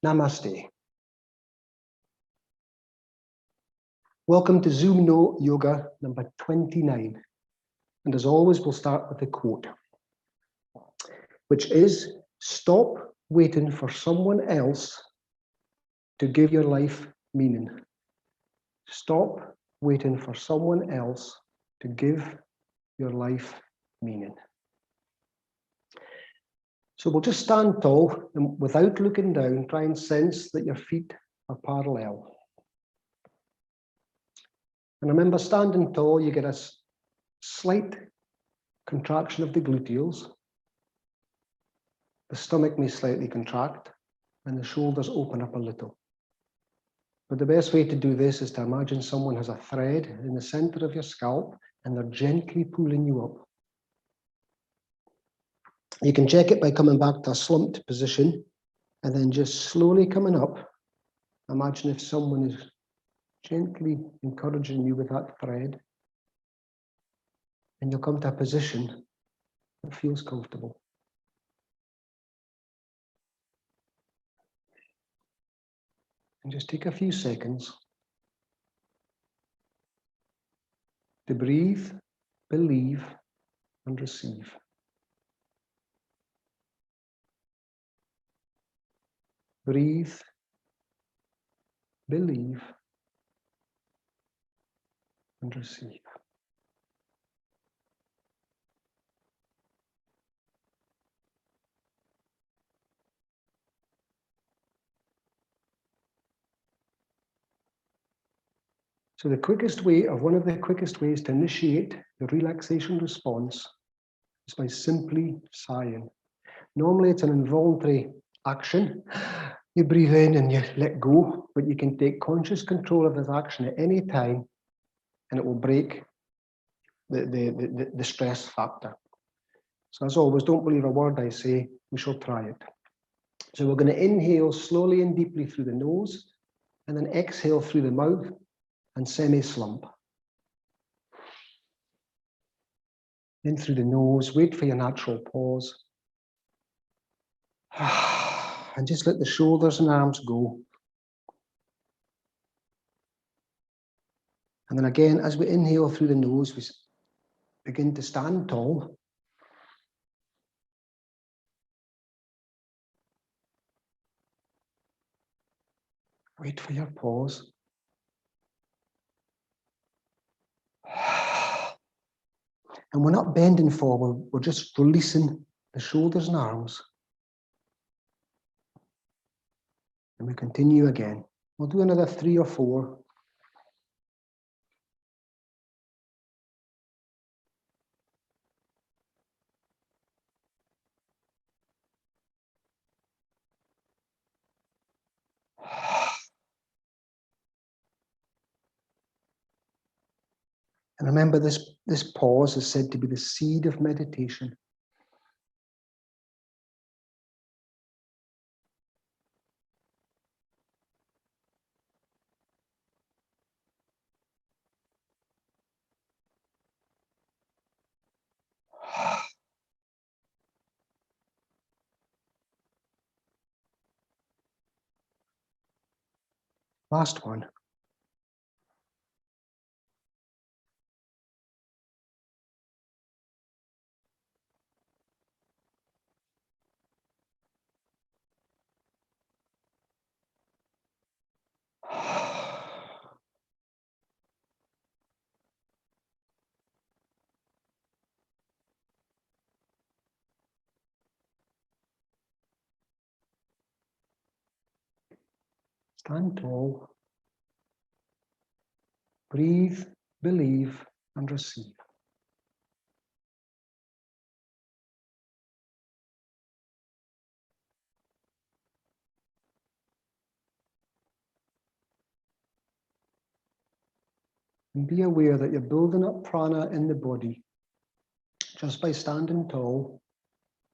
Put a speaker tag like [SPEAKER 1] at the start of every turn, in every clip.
[SPEAKER 1] Namaste. Welcome to Zoom No Yoga number 29. And as always, we'll start with a quote, which is, stop waiting for someone else to give your life meaning. Stop waiting for someone else to give your life meaning. So we'll just stand tall and without looking down, try and sense that your feet are parallel. And remember, standing tall, you get a slight contraction of the gluteals. The stomach may slightly contract and the shoulders open up a little. But the best way to do this is to imagine someone has a thread in the center of your scalp and they're gently pulling you up. You can check it by coming back to a slumped position and then just slowly coming up. Imagine if someone is gently encouraging you with that thread, and you'll come to a position that feels comfortable. And just take a few seconds to breathe, believe, and receive. Breathe, believe, and receive. So the quickest way, or one of the quickest ways to initiate the relaxation response is by simply sighing. Normally it's an involuntary action. You breathe in and you let go, but you can take conscious control of this action at any time and it will break the stress factor. So as always, don't believe a word I say, we shall try it. So we're going to inhale slowly and deeply through the nose and then exhale through the mouth and semi-slump. In through the nose, wait for your natural pause. And just let the shoulders and arms go. And then again, as we inhale through the nose, we begin to stand tall. Wait for your pause. And we're not bending forward, we're just releasing the shoulders and arms. And we continue again. We'll do another 3 or 4. And remember, this pause is said to be the seed of meditation. Last one. Stand tall. Breathe, believe, and receive. And be aware that you're building up prana in the body just by standing tall,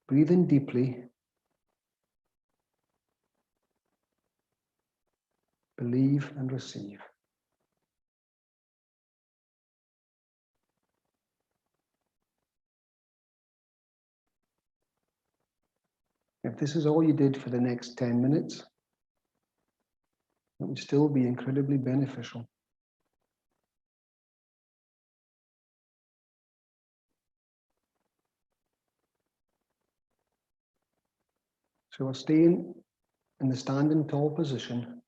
[SPEAKER 1] breathing deeply, believe and receive. If this is all you did for the next 10 minutes, would still be incredibly beneficial. So we're staying in the standing tall position,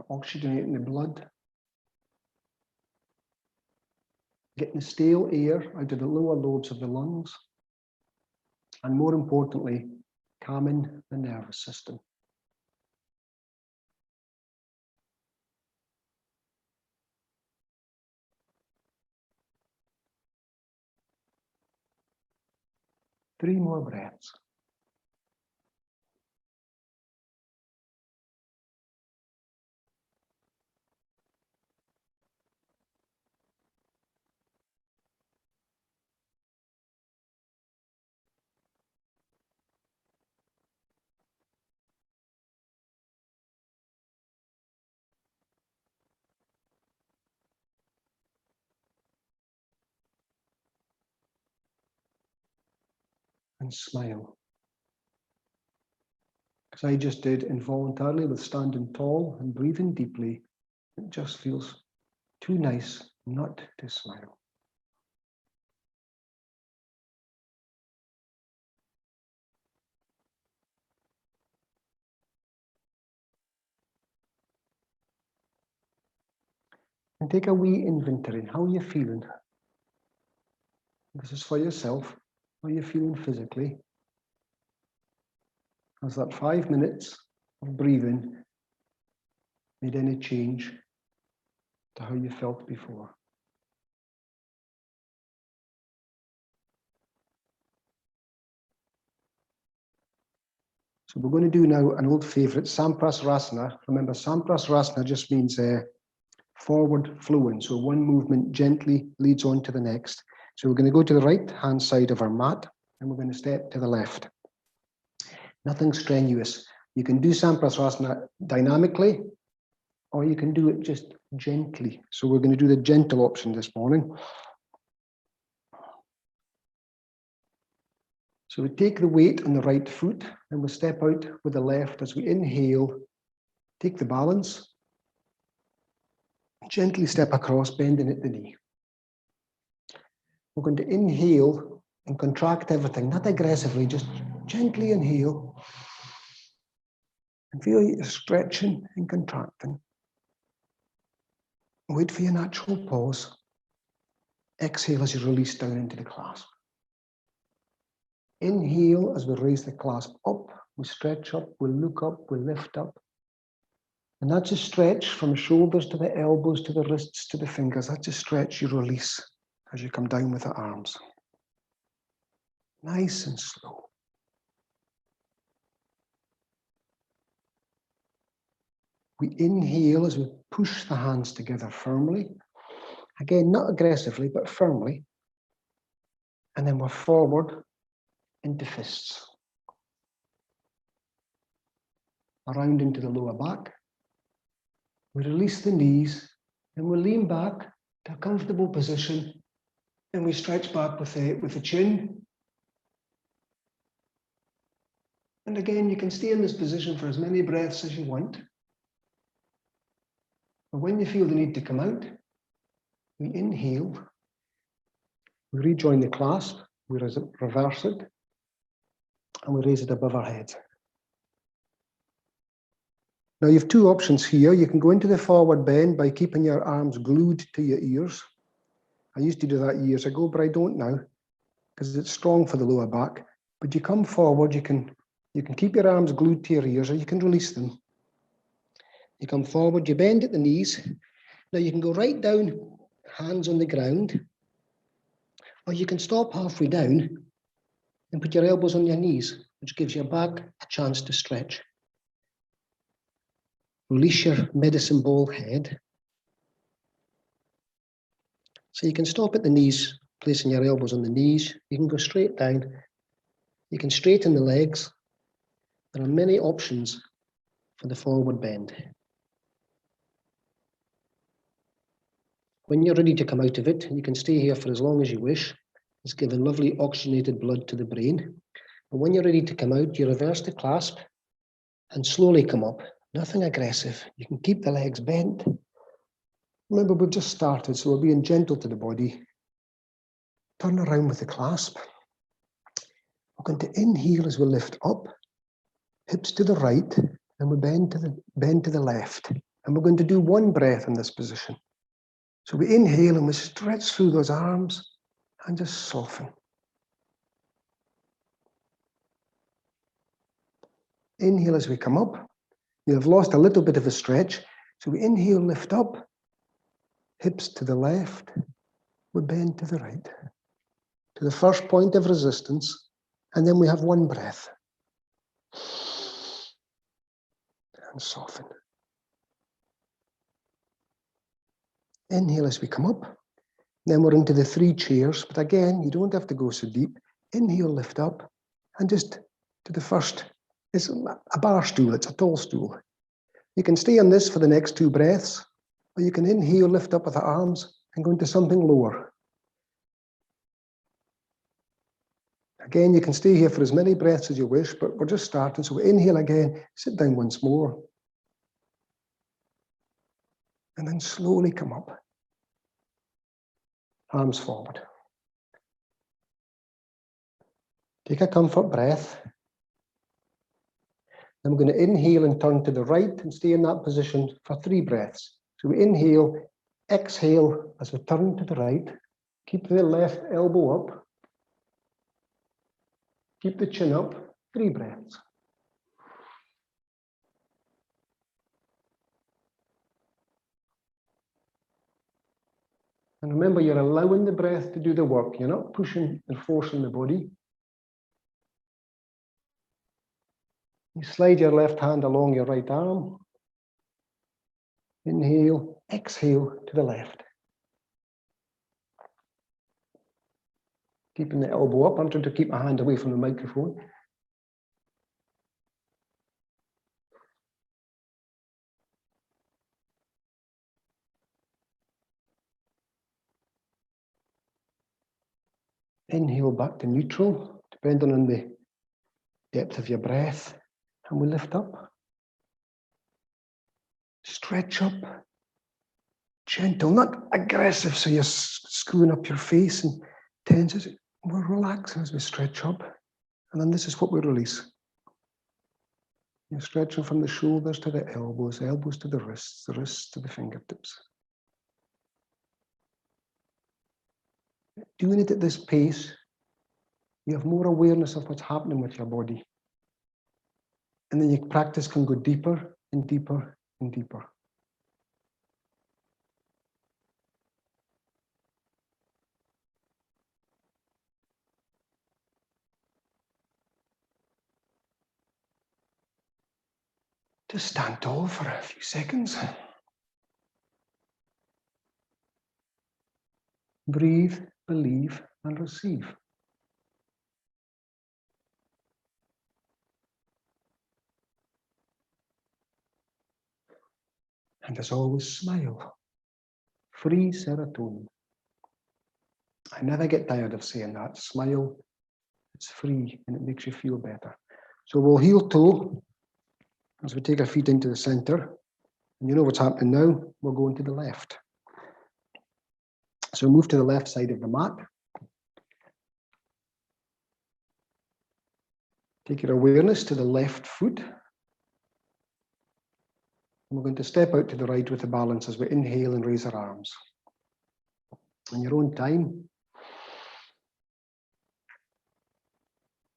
[SPEAKER 1] oxygenating the blood, getting the stale air out of the lower lobes of the lungs, and more importantly, calming the nervous system. Three more breaths. And smile. Because I just did involuntarily with standing tall and breathing deeply, it just feels too nice not to smile. And take a wee inventory. How are you feeling? This is for yourself. How are you feeling physically? Has that 5 minutes of breathing made any change to how you felt before? So we're going to do now an old favorite, Pasarasana. Remember, Pasarasana just means forward flowing. So one movement gently leads on to the next. So we're going to go to the right hand side of our mat and we're going to step to the left. Nothing strenuous. You can do Pasarasana dynamically or you can do it just gently. So we're going to do the gentle option this morning. So we take the weight on the right foot and we step out with the left as we inhale, take the balance, gently step across, bending at the knee. We're going to inhale and contract everything, not aggressively, just gently inhale. And feel you're stretching and contracting. Wait for your natural pause. Exhale as you release down into the clasp. Inhale as we raise the clasp up, we stretch up, we look up, we lift up. And that's a stretch from the shoulders to the elbows, to the wrists, to the fingers. That's a stretch you release as you come down with the arms. Nice and slow. We inhale as we push the hands together firmly. Again, not aggressively, but firmly. And then we're forward into fists. Around into the lower back. We release the knees and we lean back to a comfortable position and we stretch back with the chin. And again, you can stay in this position for as many breaths as you want. But when you feel the need to come out, we inhale, we rejoin the clasp, we reverse it, and we raise it above our heads. Now you have two options here. You can go into the forward bend by keeping your arms glued to your ears. I used to do that years ago, but I don't now because it's strong for the lower back. But you come forward, you can keep your arms glued to your ears or you can release them. You come forward, you bend at the knees. Now you can go right down, hands on the ground, or you can stop halfway down and put your elbows on your knees, which gives your back a chance to stretch. Release your medicine ball head. So you can stop at the knees, placing your elbows on the knees. You can go straight down. You can straighten the legs. There are many options for the forward bend. When you're ready to come out of it, you can stay here for as long as you wish. It's giving lovely oxygenated blood to the brain. And when you're ready to come out, you reverse the clasp and slowly come up. Nothing aggressive. You can keep the legs bent. Remember, we've just started, so we're being gentle to the body. Turn around with the clasp. We're going to inhale as we lift up, hips to the right, and we bend to the left. And we're going to do one breath in this position. So we inhale and we stretch through those arms and just soften. Inhale as we come up. You've lost a little bit of a stretch. So we inhale, lift up, hips to the left, we bend to the right, to the first point of resistance, and then we have one breath. And soften. Inhale as we come up. Then we're into the 3 chairs, but again, you don't have to go so deep. Inhale, lift up, and just to the first. It's a bar stool, it's a tall stool. You can stay on this for the next 2 breaths, or you can inhale, lift up with the arms, and go into something lower. Again, you can stay here for as many breaths as you wish, but we're just starting. So we inhale again, sit down once more, and then slowly come up. Arms forward. Take a comfort breath. Then we're going to inhale and turn to the right and stay in that position for 3 breaths. So we inhale, exhale as we turn to the right. Keep the left elbow up. Keep the chin up. 3 breaths. And remember, you're allowing the breath to do the work. You're not pushing and forcing the body. You slide your left hand along your right arm. Inhale, exhale to the left. Keeping the elbow up. I'm trying to keep my hand away from the microphone. Inhale back to neutral, depending on the depth of your breath. And we lift up. Stretch up. Gentle, not aggressive, so you're screwing up your face and tenses. We're relaxing as we stretch up. And then this is what we release. You're stretching from the shoulders to the elbows to the wrists to the fingertips. Doing it at this pace, you have more awareness of what's happening with your body. And then your practice can go deeper and deeper and deeper. Just stand tall for a few seconds. Breathe, believe, and receive. And as always, smile. Free serotonin. I never get tired of saying that. Smile, it's free, and it makes you feel better. So we'll heel toe as we take our feet into the center. And you know what's happening now. We're going to the left. So move to the left side of the mat. Take your awareness to the left foot. And we're going to step out to the right with the balance as we inhale and raise our arms. On your own time.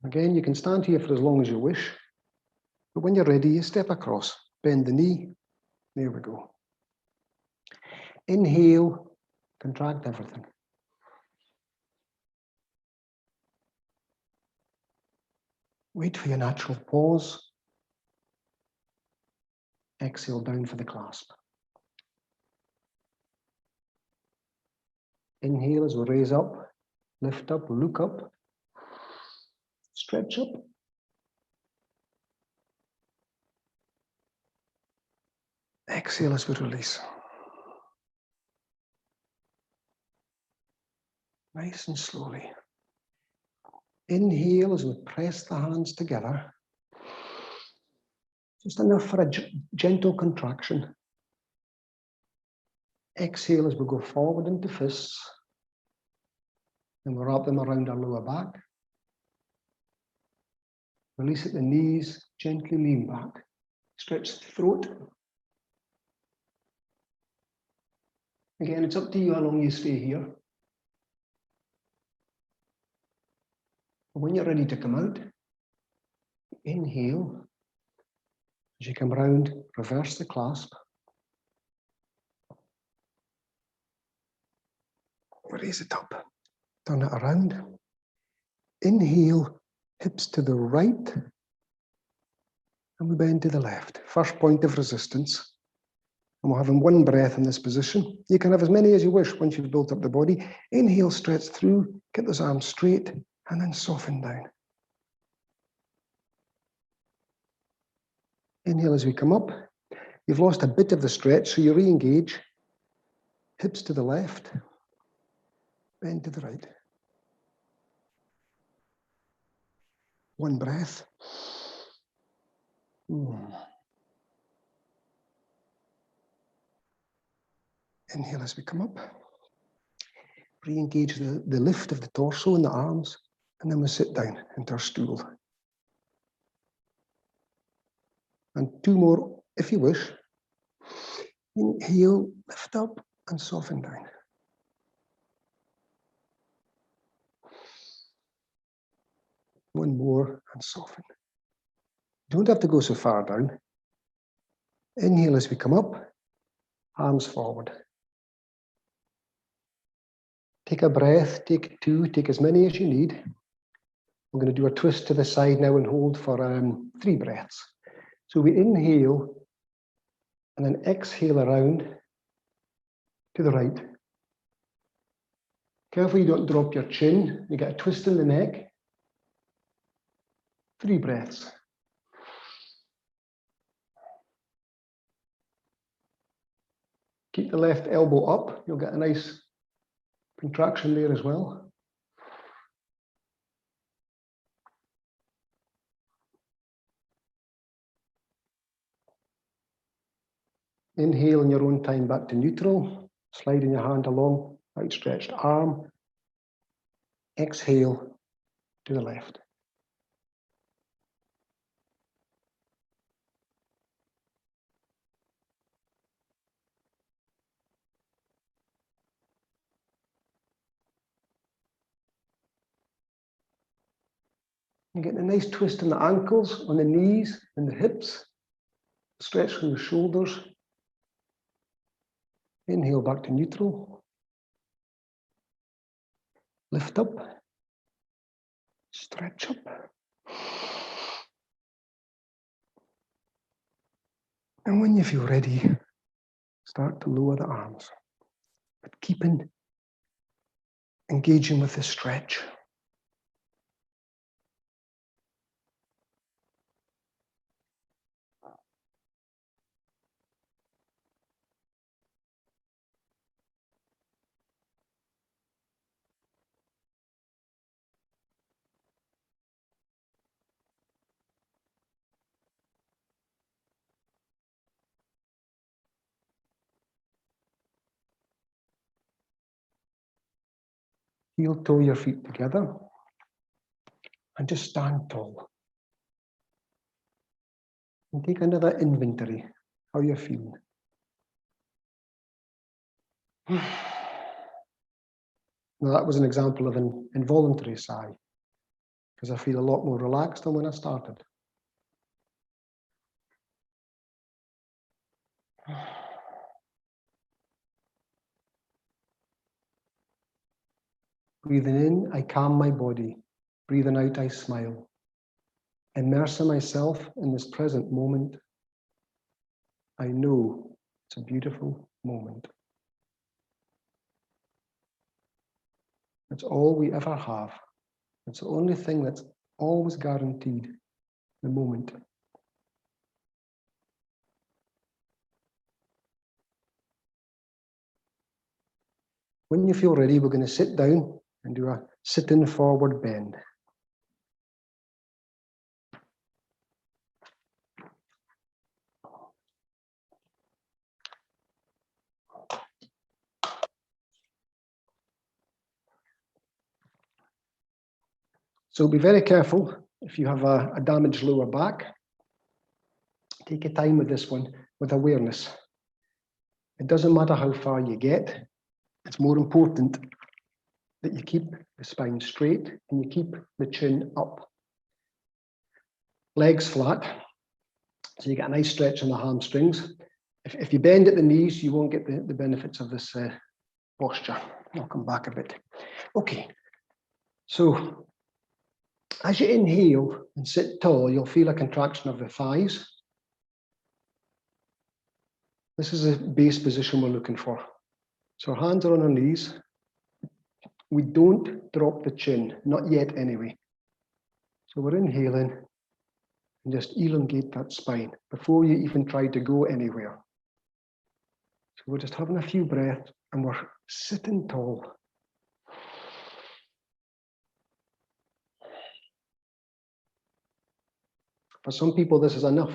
[SPEAKER 1] Again, you can stand here for as long as you wish. But when you're ready, you step across. Bend the knee. There we go. Inhale, contract everything. Wait for your natural pause. Exhale down for the clasp. Inhale as we raise up, lift up, look up, stretch up. Exhale as we release. Nice and slowly. Inhale as we press the hands together. Just enough for a gentle contraction. Exhale as we go forward into fists. And we'll wrap them around our lower back. Release at the knees, gently lean back. Stretch the throat. Again, it's up to you how long you stay here. When you're ready to come out, inhale. As you come round, reverse the clasp. Raise it up. Turn it around. Inhale, hips to the right. And we bend to the left. First point of resistance. And we're having one breath in this position. You can have as many as you wish once you've built up the body. Inhale, stretch through, get those arms straight, and then soften down. Inhale as we come up. You've lost a bit of the stretch, so you re-engage. Hips to the left, bend to the right. One breath. Inhale as we come up. Re-engage the lift of the torso and the arms, and then we sit down into our stool. And two more, if you wish. Inhale, lift up, and soften down. One more, and soften. Don't have to go so far down. Inhale as we come up, arms forward. Take a breath, take two, take as many as you need. I'm going to do a twist to the side now and hold for 3 breaths. So we inhale and then exhale around to the right. Careful you don't drop your chin. You get a twist in the neck. 3 breaths. Keep the left elbow up. You'll get a nice contraction there as well. Inhale in your own time back to neutral. Sliding your hand along, outstretched arm. Exhale to the left. You get a nice twist in the ankles, on the knees and the hips. Stretch from the shoulders. Inhale back to neutral. Lift up. Stretch up. And when you feel ready, start to lower the arms. But keeping engaging with the stretch. Heel toe your feet together and just stand tall. And take another inventory, how you're feeling. Now that was an example of an involuntary sigh, because I feel a lot more relaxed than when I started. Breathing in, I calm my body. Breathing out, I smile. Immersing myself in this present moment. I know it's a beautiful moment. It's all we ever have. It's the only thing that's always guaranteed, the moment. When you feel ready, we're going to sit down and do a sit-in forward bend. So be very careful if you have a damaged lower back. Take your time with this one with awareness. It doesn't matter how far you get. It's more important that you keep the spine straight and you keep the chin up. Legs flat, so you get a nice stretch on the hamstrings. If you bend at the knees, you won't get the benefits of this posture. I'll come back a bit. Okay, so as you inhale and sit tall, you'll feel a contraction of the thighs. This is a base position we're looking for. So our hands are on our knees. We don't drop the chin, not yet anyway. So we're inhaling and just elongate that spine before you even try to go anywhere. So we're just having a few breaths and we're sitting tall. For some people, this is enough.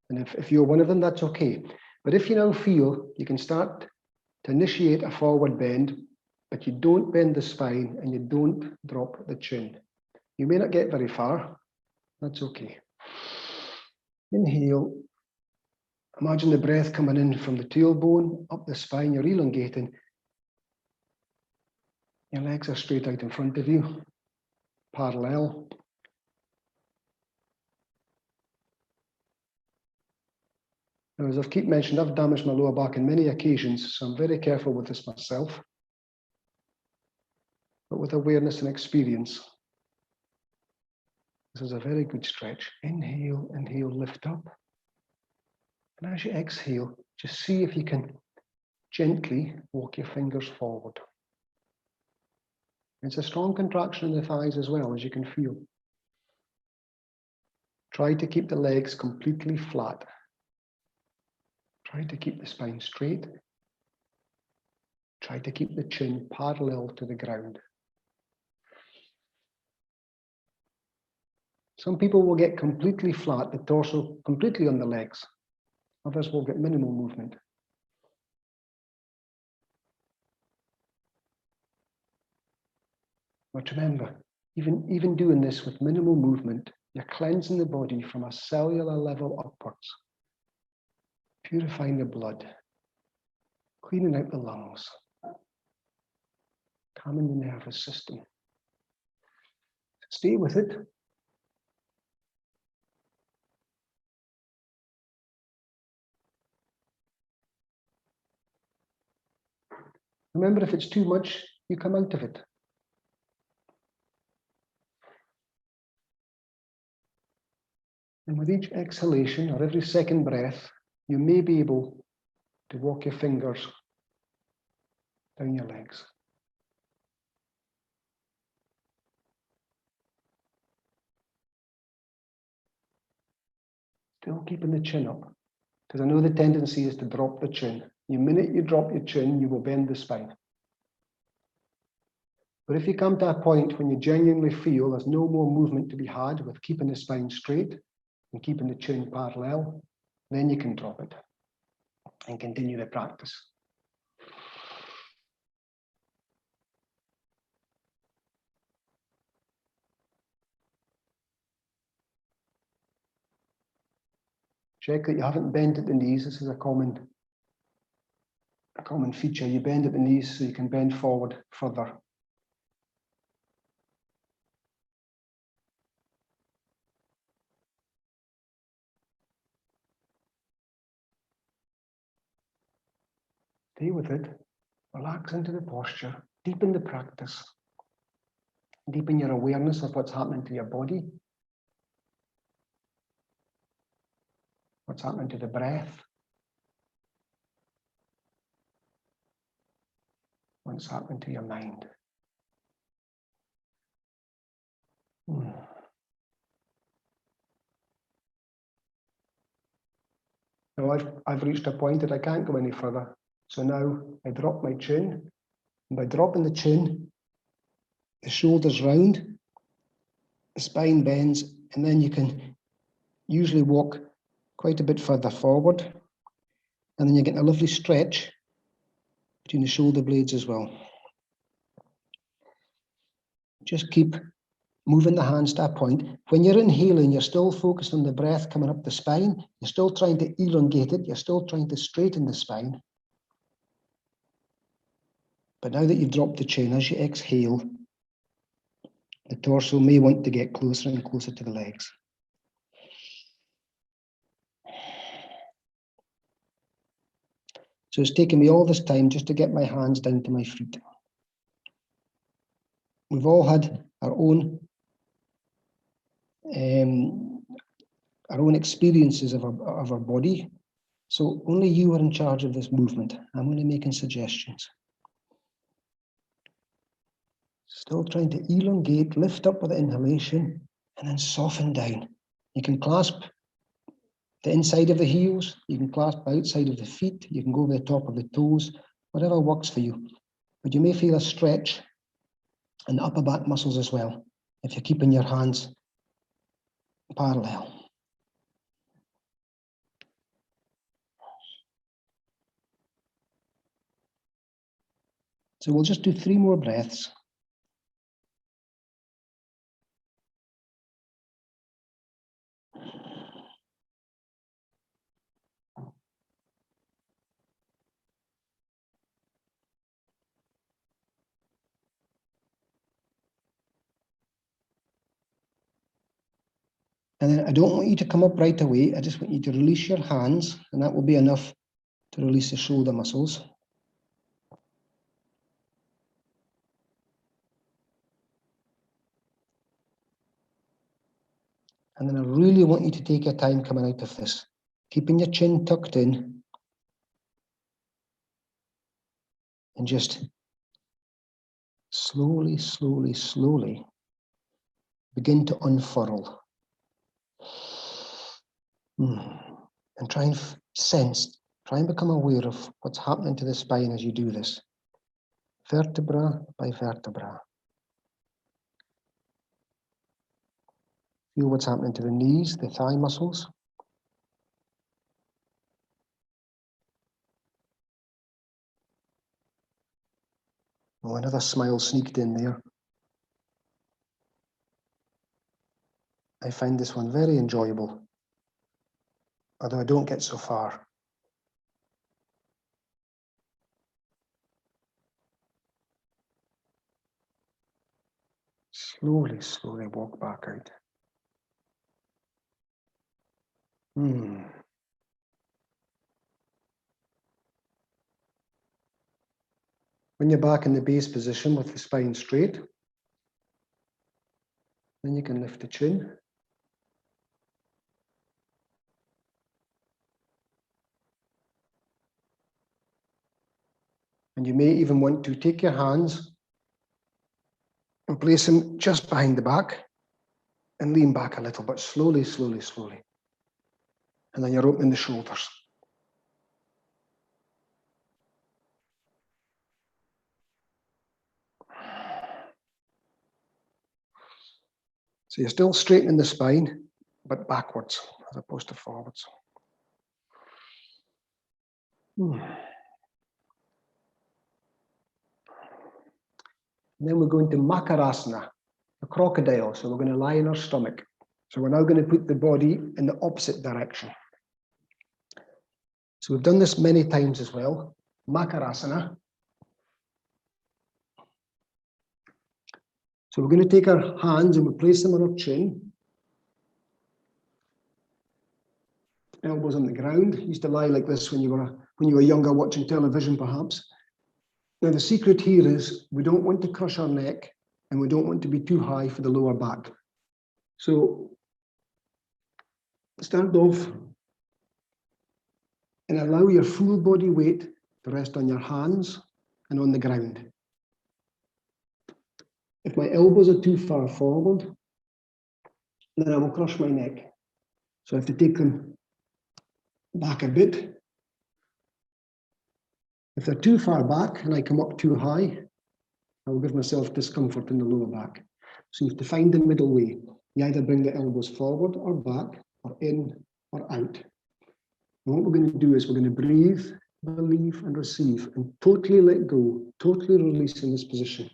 [SPEAKER 1] And if you're one of them, that's okay. But if you now feel you can start to initiate a forward bend, but you don't bend the spine and you don't drop the chin. You may not get very far. That's okay. Inhale. Imagine the breath coming in from the tailbone, up the spine. You're elongating. Your legs are straight out in front of you, parallel. Now, as I've keep mentioned, I've damaged my lower back on many occasions, so I'm very careful with this myself. But with awareness and experience, this is a very good stretch. Inhale, inhale, lift up. And as you exhale, just see if you can gently walk your fingers forward. It's a strong contraction in the thighs as well, as you can feel. Try to keep the legs completely flat. Try to keep the spine straight. Try to keep the chin parallel to the ground. Some people will get completely flat, the torso completely on the legs. Others will get minimal movement. But remember, even doing this with minimal movement, you're cleansing the body from a cellular level upwards, purifying the blood, cleaning out the lungs, calming the nervous system. Stay with it. Remember, if it's too much, you come out of it. And with each exhalation, or every second breath, you may be able to walk your fingers down your legs. Still keeping the chin up, because I know the tendency is to drop the chin. The minute you drop your chin, you will bend the spine. But if you come to a point when you genuinely feel there's no more movement to be had with keeping the spine straight and keeping the chin parallel, then you can drop it and continue the practice. Check that you haven't bent at the knees. This is a common feature. You bend at the knees so you can bend forward further. Stay with it. Relax into the posture. Deepen the practice. Deepen your awareness of what's happening to your body. What's happening to the breath. What's happening to your mind. Now I've reached a point that I can't go any further. So now I drop my chin. And by dropping the chin, the shoulders round, the spine bends, and then you can usually walk quite a bit further forward. And then you get a lovely stretch between the shoulder blades as well. just keep moving the hands to a point. When you're inhaling, you're still focused on the breath coming up the spine. You're still trying to elongate it. You're still trying to straighten the spine. But now that you've dropped the chin, as you exhale, the torso may want to get closer and closer to the legs. So it's taken me all this time just to get my hands down to my feet. We've all had our own experiences of our body. So only you are in charge of this movement. I'm only making suggestions. Still trying to elongate, lift up with the inhalation, and then soften down. You can clasp the inside of the heels, you can clasp the outside of the feet, you can go over the top of the toes, whatever works for you. But you may feel a stretch in the upper back muscles as well, if you're keeping your hands parallel. So we'll just do 3 more breaths. And then I don't want you to come up right away. I just want you to release your hands, and that will be enough to release the shoulder muscles. And then I really want you to take your time coming out of this, keeping your chin tucked in, and just slowly, slowly, slowly begin to unfurl. And try and sense, try and become aware of what's happening to the spine as you do this, vertebra by vertebra. Feel what's happening to the knees, the thigh muscles. Oh, another smile sneaked in there. I find this one very enjoyable, although I don't get so far. Slowly, slowly walk back out. When you're back in the base position with the spine straight, then you can lift the chin. And you may even want to take your hands and place them just behind the back and lean back a little, but slowly, slowly, slowly. And then you're opening the shoulders. So you're still straightening the spine, but backwards as opposed to forwards. And then we're going to Makarasana, the crocodile. So we're going to lie in our stomach. So we're now going to put the body in the opposite direction. So we've done this many times as well. Makarasana. So we're going to take our hands and we'll place them on our chin. Elbows on the ground. You used to lie like this when you were younger, watching television perhaps. Now the secret here is we don't want to crush our neck and we don't want to be too high for the lower back. So stand off and allow your full body weight to rest on your hands and on the ground. If my elbows are too far forward, then I will crush my neck. So I have to take them back a bit. If they're too far back and I come up too high, I will give myself discomfort in the lower back. So you have to find the middle way. You either bring the elbows forward or back, or in or out. And what we're going to do is we're going to breathe, believe, and receive, and totally let go, totally release in this position.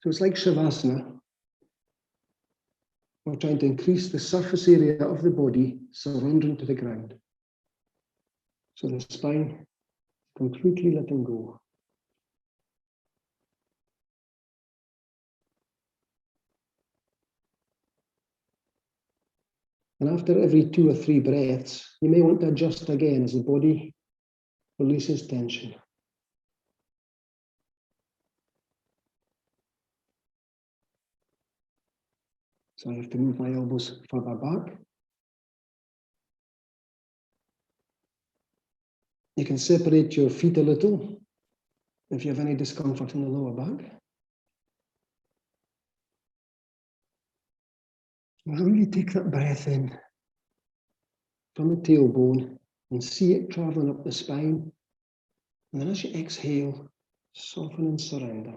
[SPEAKER 1] So it's like Shavasana. We're trying to increase the surface area of the body surrendering to the ground. So the spine completely letting go. And after every 2 or 3 breaths, you may want to adjust again as the body releases tension. So I have to move my elbows further back. You can separate your feet a little if you have any discomfort in the lower back. And really take that breath in from the tailbone and see it traveling up the spine. And then as you exhale, soften and surrender.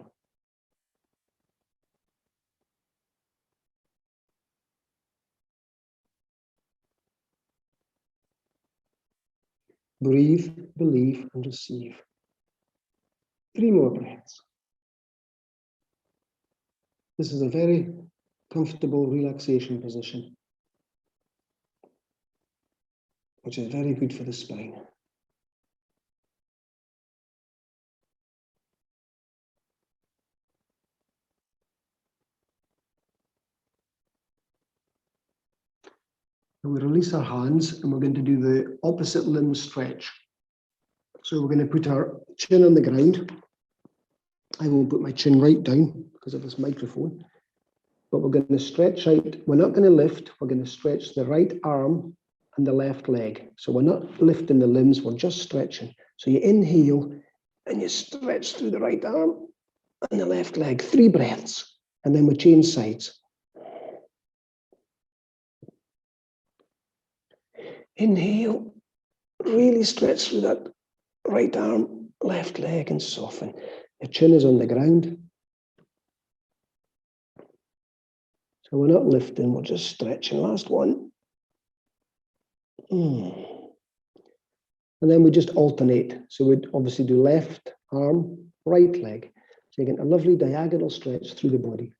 [SPEAKER 1] Breathe, believe, and receive. 3 more breaths. This is a very comfortable relaxation position, which is very good for the spine. And we release our hands and we're going to do the opposite limb stretch. So we're going to put our chin on the ground. I won't put my chin right down because of this microphone, but we're going to stretch out. We're not going to lift, we're going to stretch the right arm and the left leg. So we're not lifting the limbs, we're just stretching. So you inhale and you stretch through the right arm and the left leg, 3 breaths, and then we change sides. Inhale, really stretch through that right arm, left leg, and soften. The chin is on the ground. So we're not lifting, we're just stretching. Last one. And then we just alternate. So we'd obviously do left arm, right leg. So you get a lovely diagonal stretch through the body.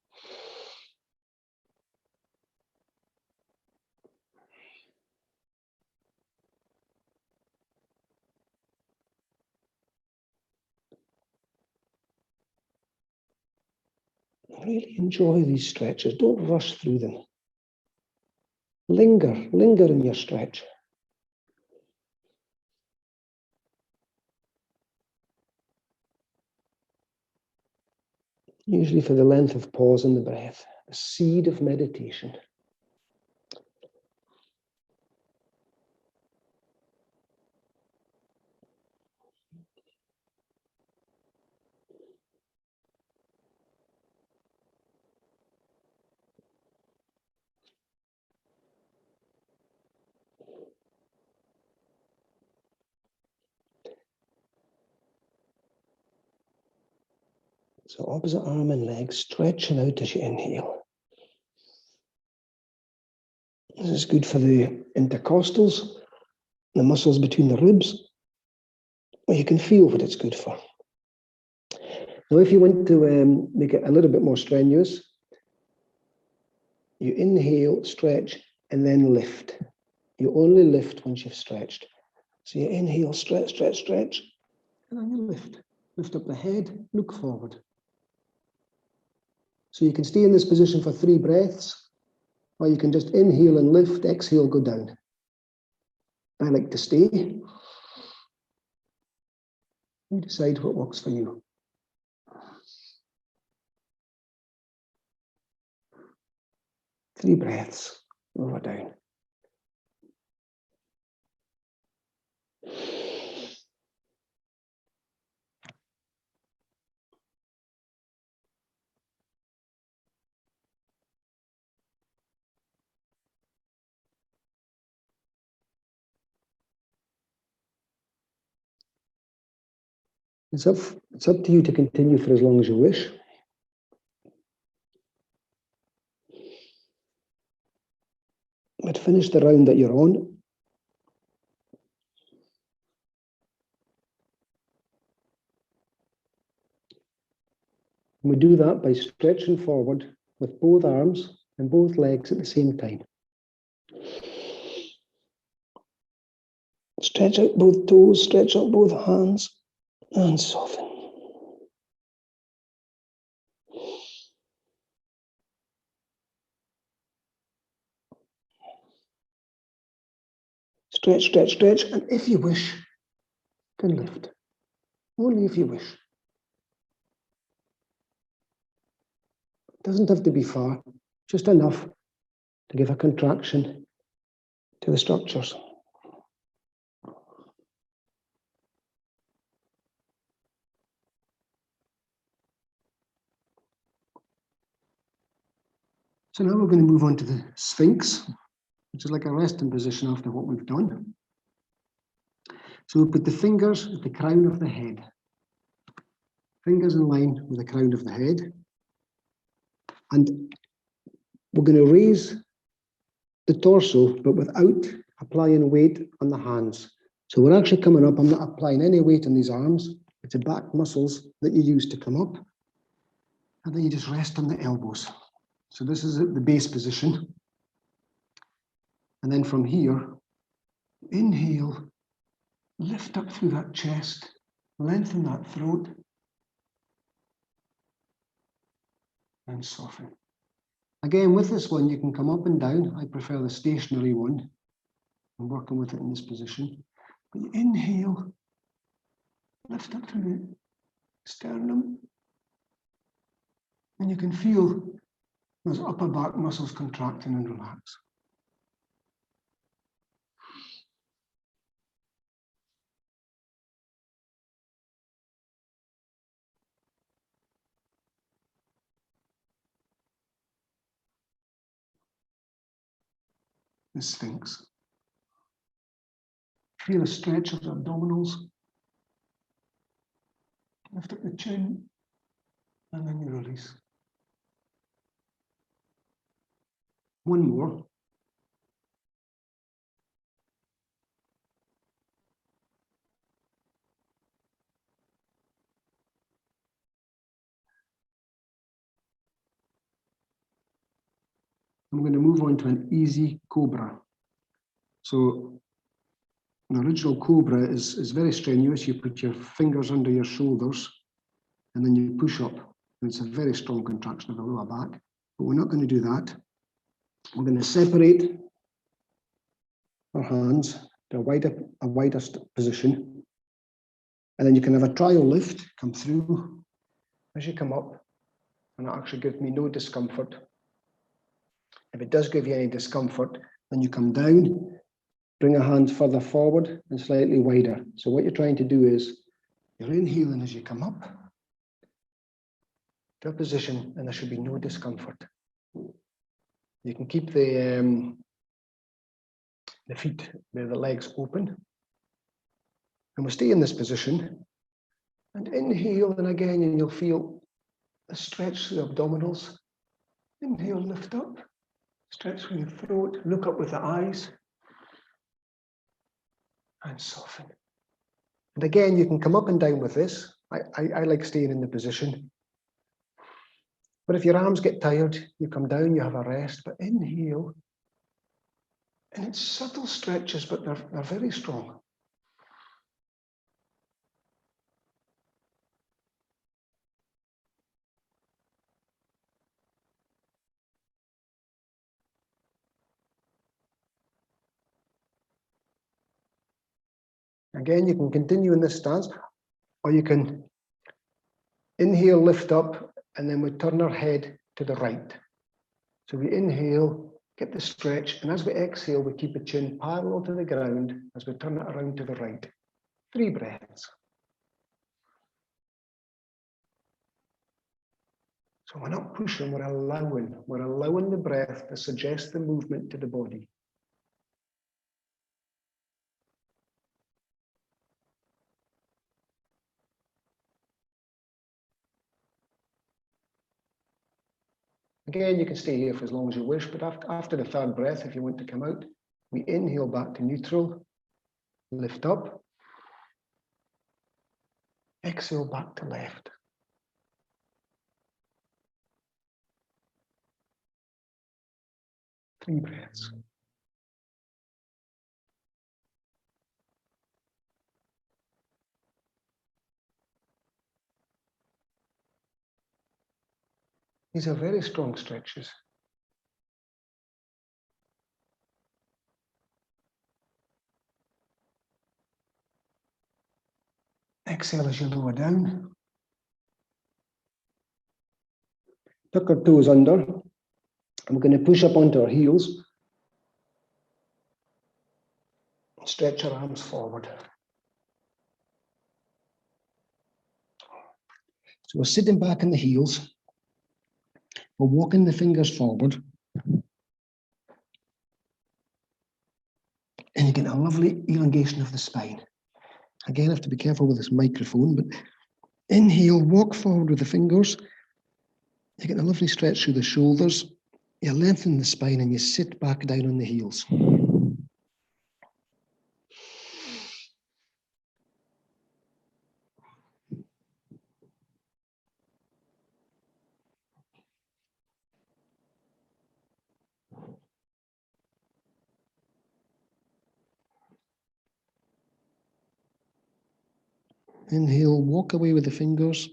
[SPEAKER 1] Really enjoy these stretches. Don't rush through them. Linger in your stretch. Usually for the length of pause in the breath, a seed of meditation. So opposite arm and leg, stretching out as you inhale. This is good for the intercostals, the muscles between the ribs. Well, you can feel what it's good for. Now, if you want to make it a little bit more strenuous, you inhale, stretch, and then lift. You only lift once you've stretched. So you inhale, stretch, stretch, stretch, and then you lift. Lift up the head, look forward. So you can stay in this position for 3 breaths, or you can just inhale and lift, exhale, go down. I like to stay. You decide what works for you. Three breaths, over down. It's up to you to continue for as long as you wish. But finish the round that you're on. We do that by stretching forward with both arms and both legs at the same time. Stretch out both toes, stretch out both hands, and soften. Stretch, stretch, stretch, and if you wish, you can lift. Only if you wish. It doesn't have to be far, just enough to give a contraction to the structures. So now we're going to move on to the Sphinx, which is like a resting position after what we've done. So we'll put the fingers at the crown of the head. Fingers in line with the crown of the head. And we're going to raise the torso, but without applying weight on the hands. So we're actually coming up. I'm not applying any weight on these arms. It's the back muscles that you use to come up. And then you just rest on the elbows. So this is the base position. And then from here, inhale, lift up through that chest, lengthen that throat, and soften. Again, with this one, you can come up and down. I prefer the stationary one. I'm working with it in this position. But you inhale, lift up through the sternum, and you can feel those upper back muscles contracting and relax. The Sphinx. Feel a stretch of the abdominals. Lift up the chin, and then you release. One more. I'm going to move on to an easy Cobra. So the original Cobra is very strenuous. You put your fingers under your shoulders and then you push up. And it's a very strong contraction of the lower back. But we're not going to do that. We're going to separate our hands to a wider position. And then you can have a trial lift, come through as you come up. And it actually gives me no discomfort. If it does give you any discomfort, then you come down, bring your hands further forward and slightly wider. So what you're trying to do is you're inhaling as you come up to a position and there should be no discomfort. You can keep the feet, the legs open. And we'll stay in this position and inhale, and again, and you'll feel a stretch through the abdominals. Inhale, lift up. Stretch through the throat, look up with the eyes, and soften. And again, you can come up and down with this. I like staying in the position. But if your arms get tired, you come down, you have a rest, but inhale. And it's subtle stretches, but they're very strong. Again, you can continue in this stance, or you can inhale, lift up, and then we turn our head to the right. So we inhale, get the stretch, and as we exhale, we keep the chin parallel to the ground as we turn it around to the right. 3 breaths. So we're not pushing, we're allowing the breath to suggest the movement to the body. Again, you can stay here for as long as you wish, but after the 3rd breath, if you want to come out, we inhale back to neutral, lift up, exhale back to left. 3 breaths. These are very strong stretches. Exhale as you lower down. Tuck our toes under. And we're going to push up onto our heels. Stretch our arms forward. So we're sitting back in the heels. We're walking the fingers forward. And you get a lovely elongation of the spine. Again, I have to be careful with this microphone, but inhale, walk forward with the fingers. You get a lovely stretch through the shoulders. You lengthen the spine and you sit back down on the heels. Inhale, walk away with the fingers.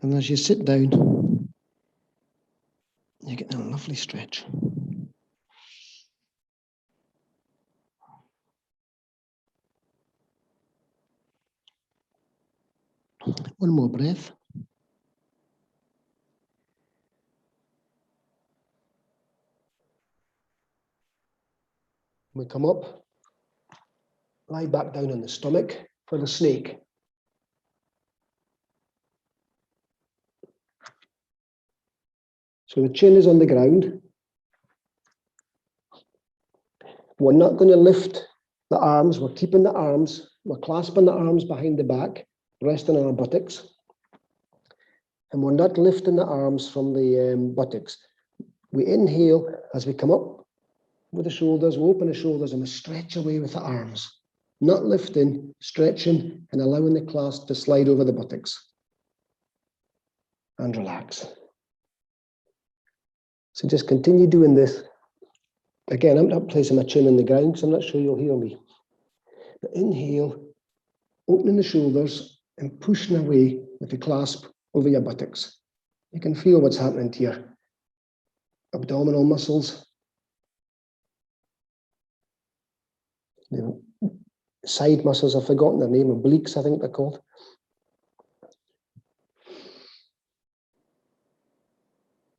[SPEAKER 1] And as you sit down, you get a lovely stretch. One more breath. We come up, lie back down on the stomach for the snake. So the chin is on the ground. We're not going to lift the arms. We're keeping the arms. We're clasping the arms behind the back, resting on our buttocks. And we're not lifting the arms from the buttocks. We inhale as we come up with the shoulders. We open the shoulders and we stretch away with the arms. Not lifting, stretching, and allowing the clasp to slide over the buttocks. And relax. So just continue doing this. Again, I'm not placing my chin on the ground because I'm not sure you'll hear me. But inhale, opening the shoulders and pushing away with the clasp over your buttocks. You can feel what's happening to your abdominal muscles. The side muscles, I've forgotten their name, obliques, I think they're called.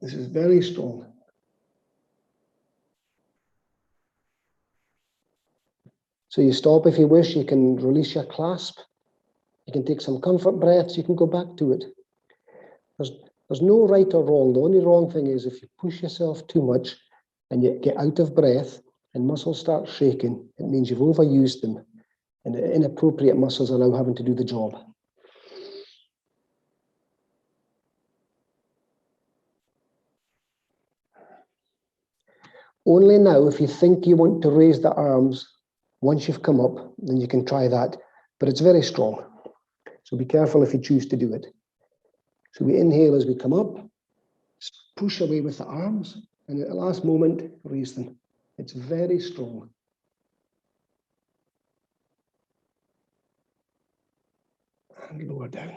[SPEAKER 1] This is very strong. So you stop if you wish, you can release your clasp, you can take some comfort breaths, you can go back to it. There's no right or wrong. The only wrong thing is if you push yourself too much and you get out of breath and muscles start shaking, it means you've overused them and the inappropriate muscles are now having to do the job. Only now, if you think you want to raise the arms, once you've come up, then you can try that, but it's very strong. So be careful if you choose to do it. So we inhale as we come up, push away with the arms, and at the last moment, raise them. It's very strong. And lower down.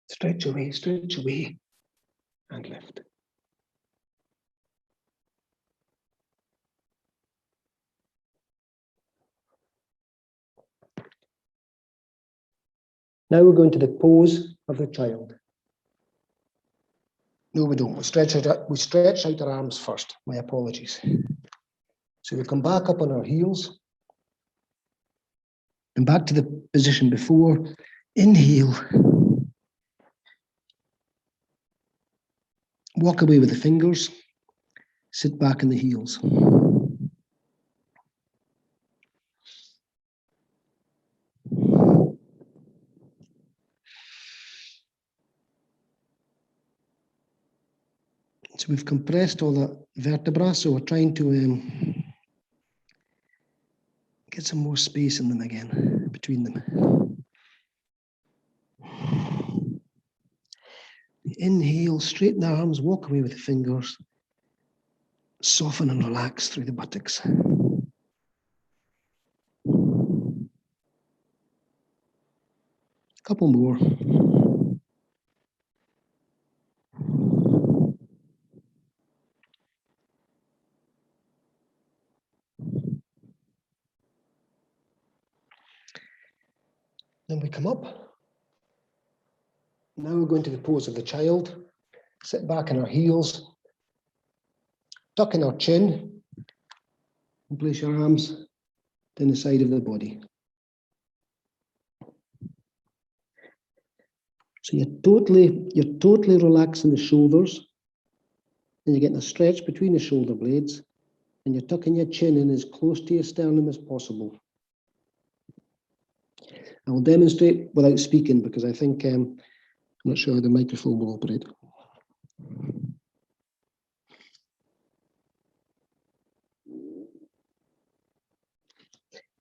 [SPEAKER 1] Stretch away, and lift. Now we're going to the pose of the child. No, we don't. We stretch out our arms first. My apologies. So we come back up on our heels. And back to the position before. Inhale. Walk away with the fingers. Sit back in the heels. So we've compressed all the vertebrae, so we're trying to get some more space in them again, between them. Inhale, straighten the arms, walk away with the fingers. Soften and relax through the buttocks. Couple more. Then we come up. Now we're going to the pose of the child. Sit back on our heels. Tuck in our chin. And place your arms down the side of the body. So you're totally relaxing the shoulders. And you're getting a stretch between the shoulder blades. And you're tucking your chin in as close to your sternum as possible. I will demonstrate without speaking because I think I'm not sure how the microphone will operate.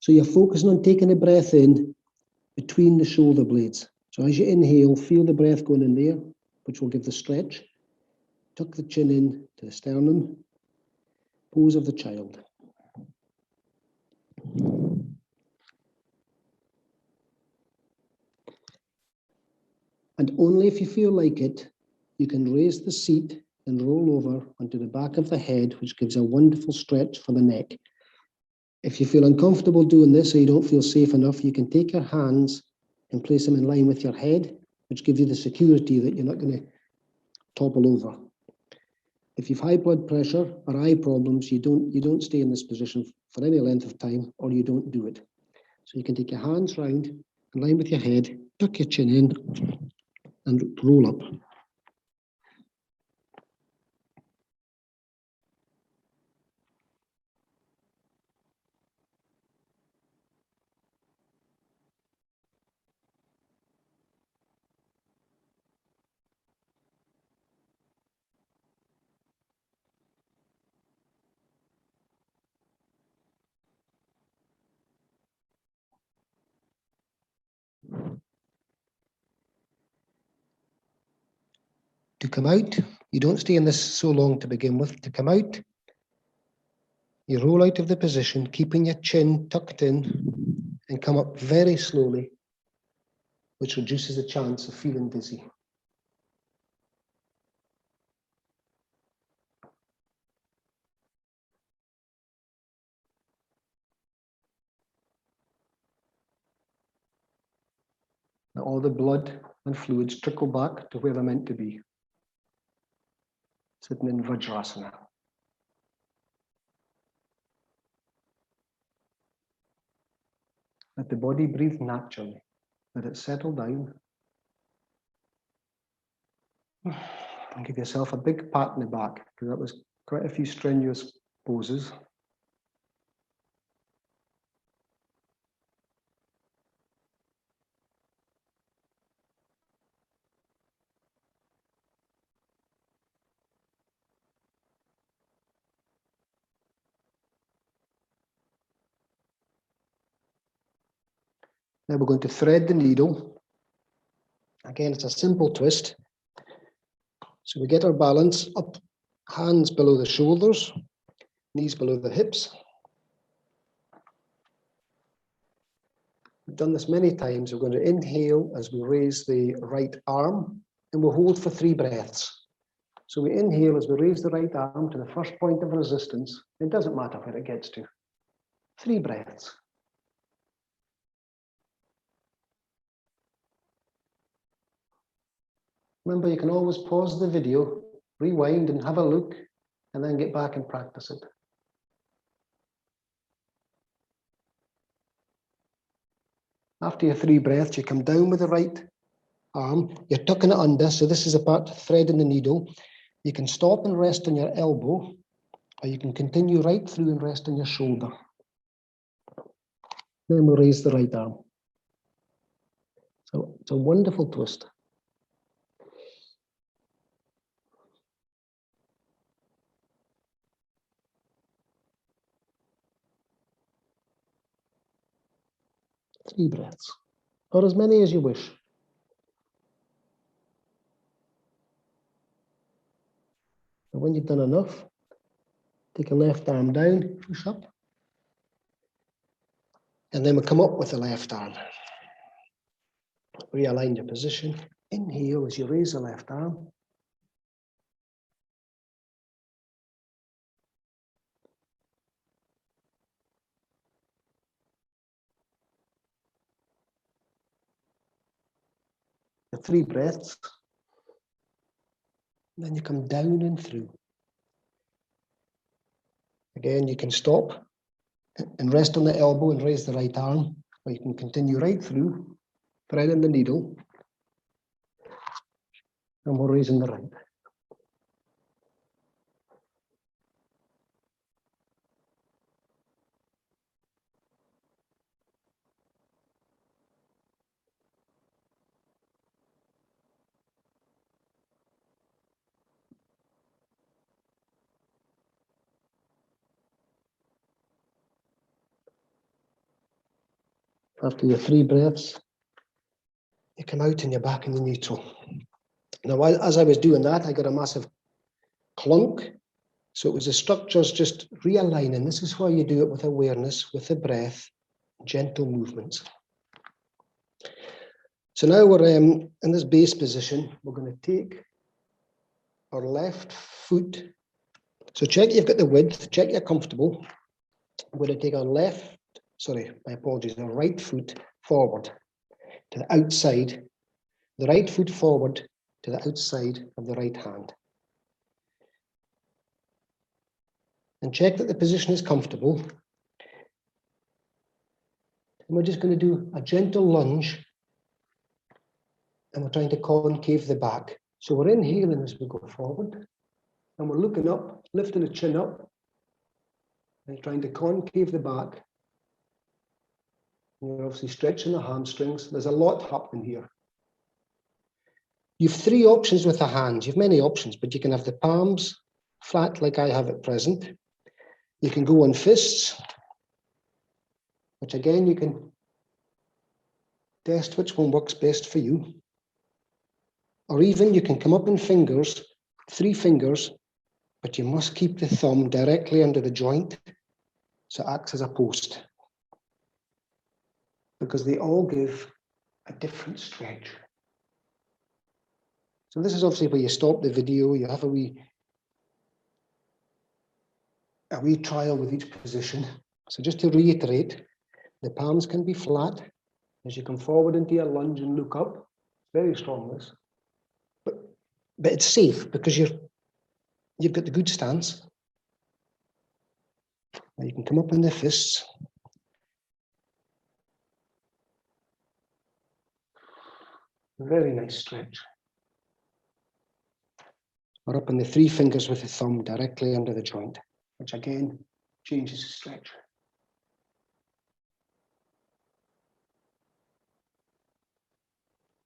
[SPEAKER 1] So you're focusing on taking the breath in between the shoulder blades. So as you inhale, feel the breath going in there, which will give the stretch. Tuck the chin in to the sternum. Pose of the child. And only if you feel like it, you can raise the seat and roll over onto the back of the head, which gives a wonderful stretch for the neck. If you feel uncomfortable doing this or you don't feel safe enough, you can take your hands and place them in line with your head, which gives you the security that you're not going to topple over. If you've high blood pressure or eye problems, you don't stay in this position for any length of time, or you don't do it. So you can take your hands round, in line with your head, tuck your chin in, and roll up. To come out, you don't stay in this so long to begin with. To come out, you roll out of the position, keeping your chin tucked in, and come up very slowly, which reduces the chance of feeling dizzy. Now all the blood and fluids trickle back to where they're meant to be. Sitting in Vajrasana. Let the body breathe naturally. Let it settle down. And give yourself a big pat in the back, because that was quite a few strenuous poses. Now we're going to thread the needle. Again, it's a simple twist. So we get our balance up, hands below the shoulders, knees below the hips. We've done this many times. We're going to inhale as we raise the right arm, and we'll hold for 3 breaths. So we inhale as we raise the right arm to the first point of resistance. It doesn't matter where it gets to. 3 breaths. Remember, you can always pause the video, rewind and have a look, and then get back and practice it. After your 3 breaths, you come down with the right arm. You're tucking it under, so this is about threading the needle. You can stop and rest on your elbow, or you can continue right through and rest on your shoulder. Then we'll raise the right arm. So it's a wonderful twist. Three breaths, or as many as you wish. And when you've done enough, take a left arm down, push up. And then we'll come up with the left arm. Realign your position. Inhale as you raise the left arm. The 3 breaths. And then you come down and through. Again, you can stop and rest on the elbow and raise the right arm, or you can continue right through, threading the needle, and we're raising the right. After your 3 breaths, you come out and you're back in the neutral. Now, as I was doing that, I got a massive clunk. So it was the structures just realigning. This is why you do it with awareness, with the breath, gentle movements. So now we're in this base position. We're going to take our left foot. So check you've got the width, check you're comfortable. We're going to take our our right foot forward to the outside, the right foot forward to the outside of the right hand. And check that the position is comfortable. And we're just going to do a gentle lunge. And we're trying to concave the back. So we're inhaling as we go forward. And we're looking up, lifting the chin up. And trying to concave the back. And you're obviously stretching the hamstrings. There's a lot happening here. You've 3 options with the hands. You've many options, but you can have the palms flat like I have at present. You can go on fists, which again, you can test which one works best for you. Or even you can come up in fingers, 3 fingers, but you must keep the thumb directly under the joint so it acts as a post. Because they all give a different stretch. So this is obviously where you stop the video, you have a wee trial with each position. So just to reiterate, the palms can be flat as you come forward into your lunge and look up. Very strong this. But it's safe because you've got the good stance. Now you can come up in the fists. Very nice stretch. Or up in the 3 fingers with the thumb directly under the joint, which again changes the stretch.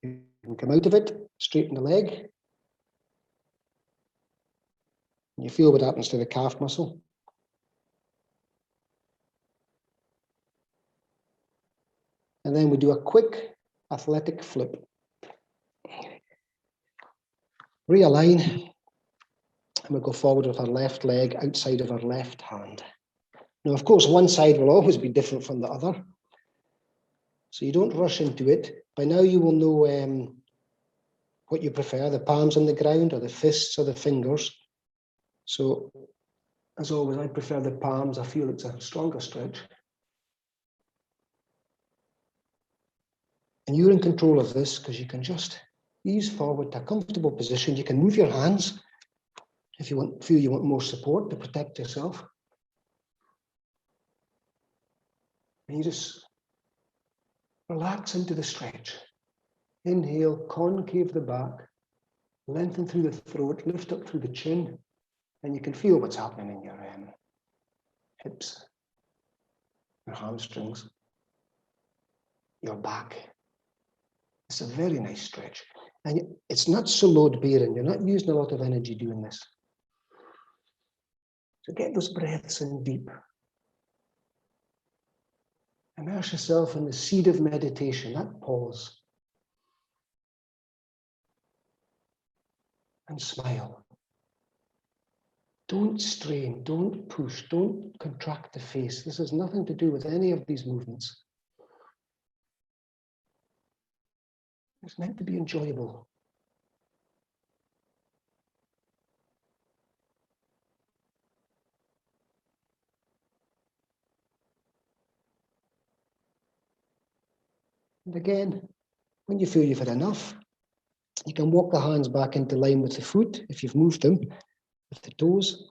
[SPEAKER 1] You can come out of it, straighten the leg. You feel what happens to the calf muscle. And then we do a quick athletic flip. Realign, and we'll go forward with our left leg outside of our left hand. Now, of course, one side will always be different from the other. So you don't rush into it. By now you will know what you prefer, the palms on the ground or the fists or the fingers. So, as always, I prefer the palms. I feel it's a stronger stretch. And you're in control of this because you can just ease forward to a comfortable position. You can move your hands if you feel you want more support to protect yourself. And you just relax into the stretch. Inhale, concave the back, lengthen through the throat, lift up through the chin, and you can feel what's happening in your hips, your hamstrings, your back. It's a very nice stretch. And it's not so load-bearing. You're not using a lot of energy doing this. So get those breaths in deep. Immerse yourself in the seed of meditation, that pause. And smile. Don't strain, don't push, don't contract the face. This has nothing to do with any of these movements. It's meant to be enjoyable. And again, when you feel you've had enough, you can walk the hands back into line with the foot, if you've moved them, with the toes,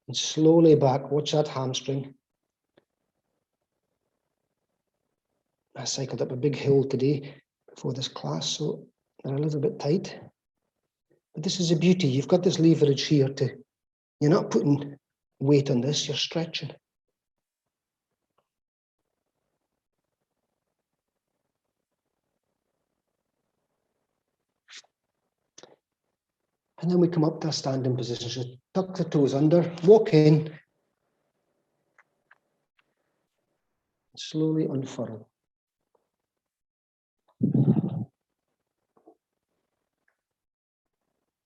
[SPEAKER 1] and slowly back. Watch that hamstring. I cycled up a big hill today before this class, so they're a little bit tight. But this is a beauty. You've got this leverage here you're not putting weight on this, you're stretching. And then we come up to a standing position. So tuck the toes under, walk in, slowly unfurl.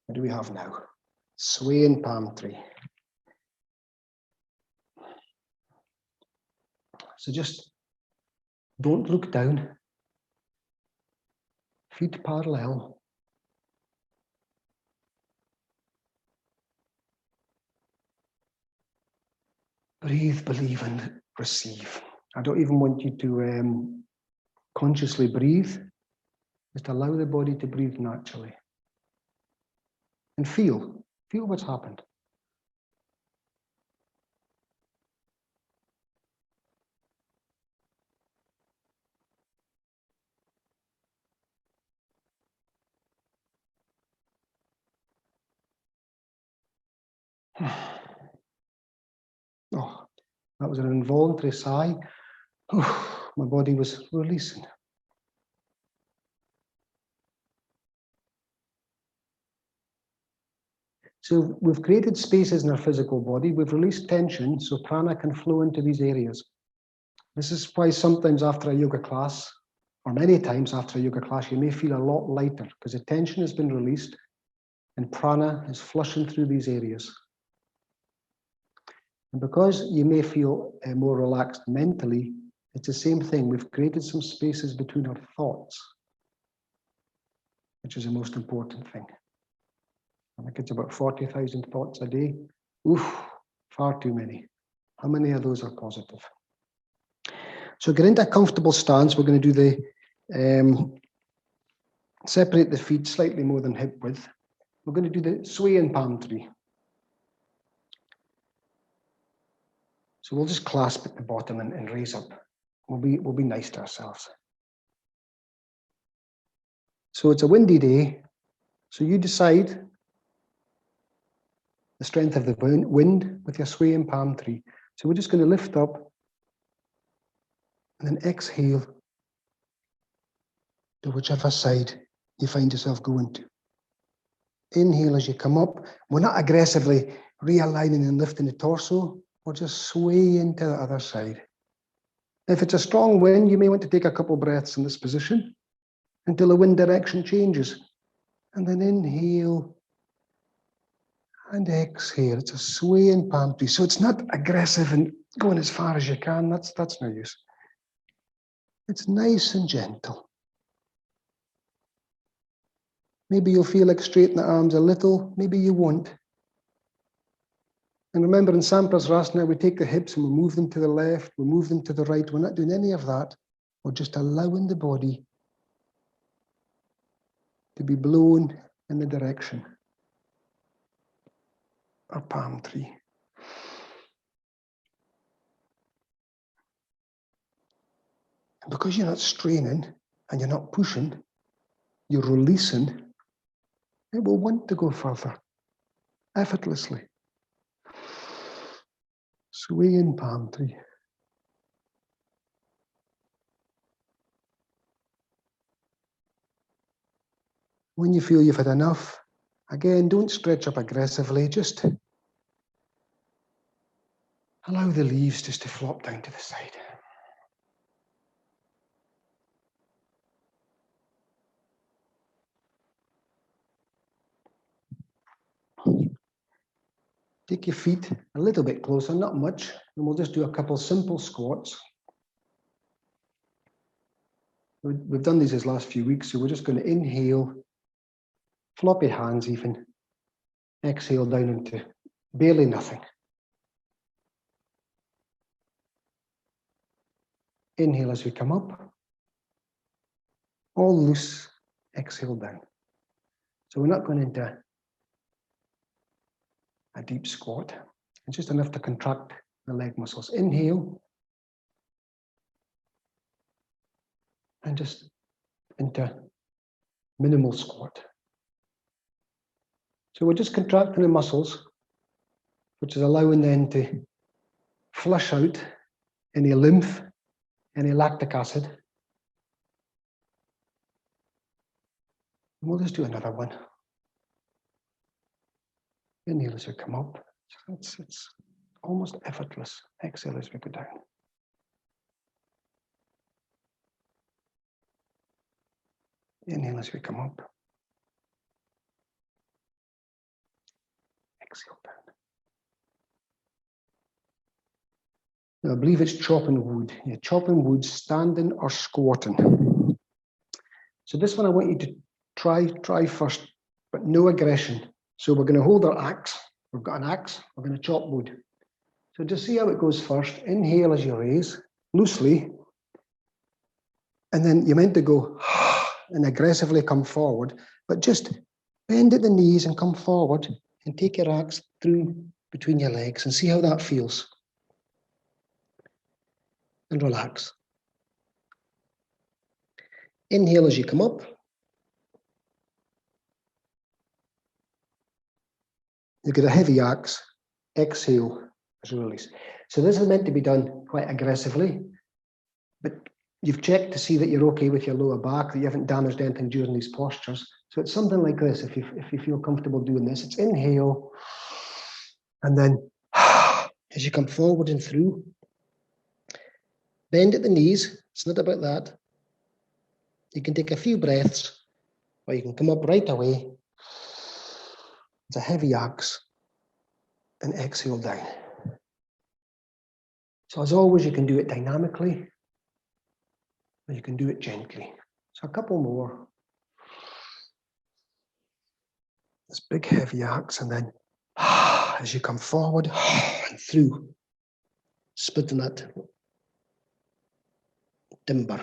[SPEAKER 1] What do we have now? Sway in palm tree. So just don't look down. Feet parallel. Breathe, believe, and receive. I don't even want you to consciously breathe. Just allow the body to breathe naturally. And feel what's happened. Oh, that was an involuntary sigh. Oh, my body was releasing. So we've created spaces in our physical body. We've released tension so prana can flow into these areas. This is why sometimes after a yoga class, or many times after a yoga class, you may feel a lot lighter because the tension has been released and prana is flushing through these areas. And because you may feel more relaxed mentally, it's the same thing. We've created some spaces between our thoughts, which is the most important thing. I think it's about 40,000 thoughts a day. Oof, far too many. How many of those are positive? So get into a comfortable stance. We're going to do the, separate the feet slightly more than hip width. We're going to do the sway in palm tree. So we'll just clasp at the bottom and raise up. We'll be nice to ourselves. So it's a windy day. So you decide the strength of the wind with your sway in palm tree. So we're just going to lift up and then exhale to whichever side you find yourself going to. Inhale as you come up. We're not aggressively realigning and lifting the torso. We're just swaying to the other side. If it's a strong wind, you may want to take a couple breaths in this position until the wind direction changes. And then inhale and exhale. It's a sway in palm tree. So it's not aggressive and going as far as you can. That's no use. It's nice and gentle. Maybe you'll feel like straighten the arms a little. Maybe you won't. And remember, in Pasarasana, we take the hips and we move them to the left, we move them to the right. We're not doing any of that. We're just allowing the body to be blown in the direction of palm tree. And because you're not straining and you're not pushing, you're releasing, it will want to go further, effortlessly. Sway in palm tree. When you feel you've had enough, again, don't stretch up aggressively, just allow the leaves just to flop down to the side. Take your feet a little bit closer, not much, and we'll just do a couple simple squats. We've done these last few weeks, so we're just going to inhale, floppy hands even, exhale down into barely nothing. Inhale as we come up, all loose, exhale down. So we're not going into a deep squat. It's just enough to contract the leg muscles. Inhale, and just into minimal squat. So we're just contracting the muscles, which is allowing them to flush out any lymph, any lactic acid. And we'll just do another one. Inhale as we come up. It's almost effortless. Exhale as we go down. Inhale as we come up. Exhale down. Now, I believe it's chopping wood. You're chopping wood standing or squatting. So this one I want you to try first, but no aggression. So we're going to hold our axe. We've got an axe. We're going to chop wood. So just see how it goes first. Inhale as you raise, loosely. And then you're meant to go and aggressively come forward, but just bend at the knees and come forward and take your axe through between your legs and see how that feels. And relax. Inhale as you come up. You've got a heavy axe. Exhale as you release. So this is meant to be done quite aggressively, but you've checked to see that you're okay with your lower back, that you haven't damaged anything during these postures. So it's something like this, if you feel comfortable doing this. It's inhale, and then as you come forward and through, bend at the knees. It's not about that. You can take a few breaths, or you can come up right away. It's a heavy axe, and exhale down. So as always, you can do it dynamically, or you can do it gently. So a couple more. This big heavy axe, and then as you come forward and through, splitting that timber.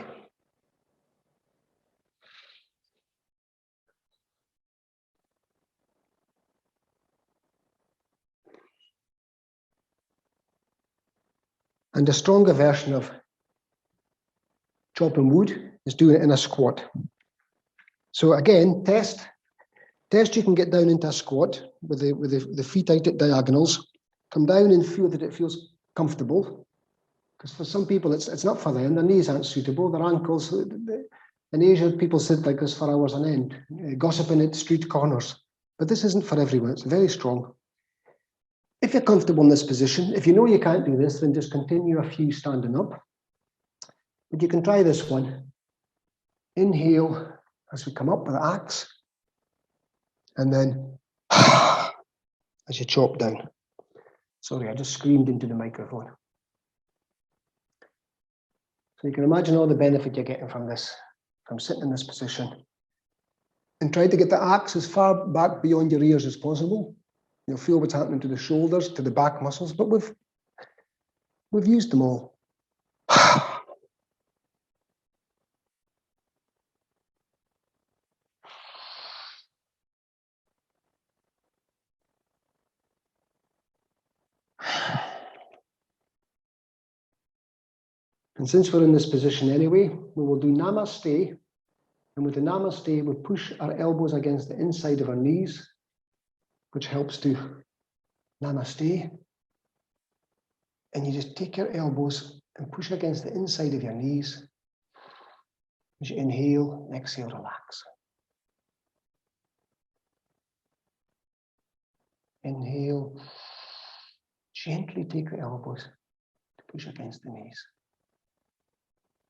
[SPEAKER 1] And a stronger version of chopping wood is doing it in a squat. So again, test you can get down into a squat with the feet out at diagonals. Come down and feel that it feels comfortable. Because for some people, it's not for them. Their knees aren't suitable. Their ankles. In Asia, people sit like this for hours on end, gossiping at street corners. But this isn't for everyone. It's very strong. If you're comfortable in this position, if you know you can't do this, then just continue a few standing up. But you can try this one. Inhale as we come up with the axe. And then as you chop down. Sorry, I just screamed into the microphone. So you can imagine all the benefit you're getting from this, from sitting in this position. And try to get the axe as far back beyond your ears as possible. You'll feel what's happening to the shoulders, to the back muscles, but we've used them all. And since we're in this position anyway, we will do Namaste. And with the Namaste, we push our elbows against the inside of our knees, which helps to Namaste. And you just take your elbows and push against the inside of your knees. As you inhale, exhale, relax. Inhale, gently take the elbows to push against the knees.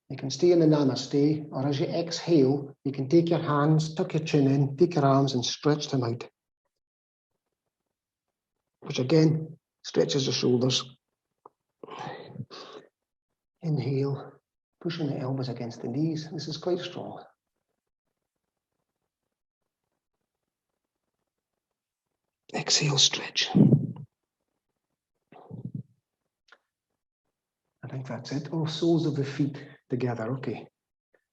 [SPEAKER 1] You can stay in the Namaste, or as you exhale, you can take your hands, tuck your chin in, take your arms and stretch them out. which again stretches the shoulders. Inhale, pushing the elbows against the knees. This is quite strong. Exhale, stretch. I think that's it. All soles of the feet together. Okay.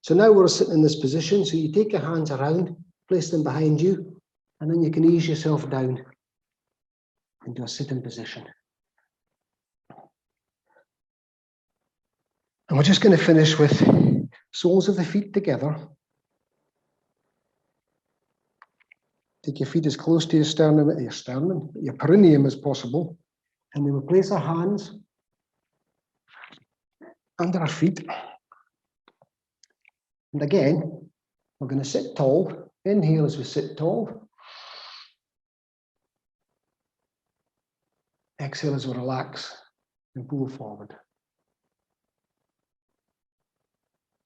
[SPEAKER 1] So now we're sitting in this position. So you take your hands around, place them behind you, and then you can ease yourself down into a sitting position. And we're just going to finish with soles of the feet together. Take your feet as close to your perineum as possible. And then we'll place our hands under our feet. And again, we're going to sit tall. Inhale as we sit tall. Exhale as we relax and pull forward.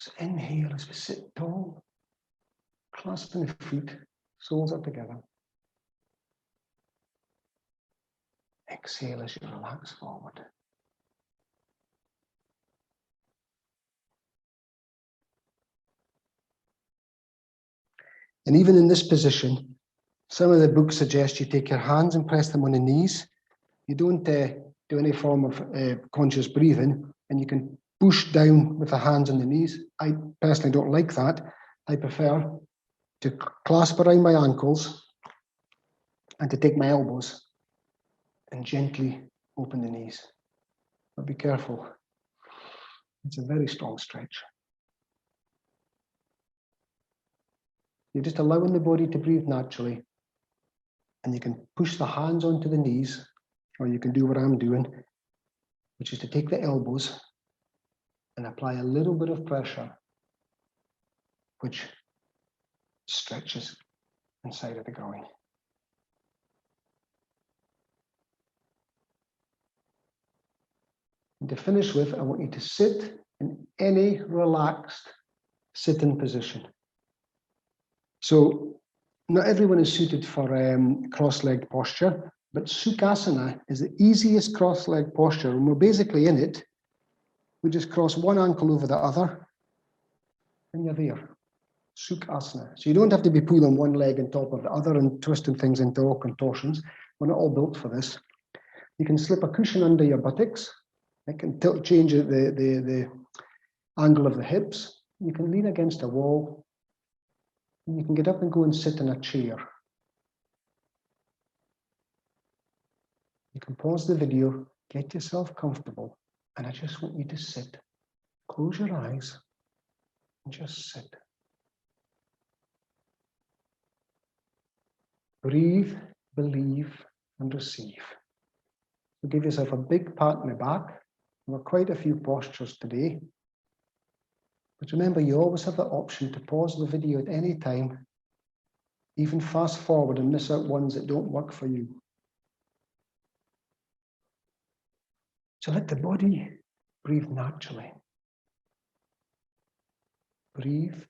[SPEAKER 1] So inhale as we sit tall, clasping the feet, soles are together. Exhale as you relax forward. And even in this position, some of the books suggest you take your hands and press them on the knees. You don't do any form of conscious breathing, and you can push down with the hands on the knees. I personally don't like that. I prefer to clasp around my ankles and to take my elbows and gently open the knees. But be careful. It's a very strong stretch. You're just allowing the body to breathe naturally. And you can push the hands onto the knees, or you can do what I'm doing, which is to take the elbows and apply a little bit of pressure, which stretches inside of the groin. And to finish with, I want you to sit in any relaxed sitting position. So not everyone is suited for cross-legged posture, but Sukasana is the easiest cross-legged posture. And we're basically in it. We just cross one ankle over the other, and you're there. Sukasana. So you don't have to be pulling one leg on top of the other and twisting things into all contortions. We're not all built for this. You can slip a cushion under your buttocks. It can change the angle of the hips. You can lean against a wall. And you can get up and go and sit in a chair. You can pause the video, get yourself comfortable, and I just want you to sit. Close your eyes and just sit. Breathe, believe, and receive. So give yourself a big pat in the back. There are quite a few postures today. But remember, you always have the option to pause the video at any time, even fast forward and miss out ones that don't work for you. So let the body breathe naturally. Breathe,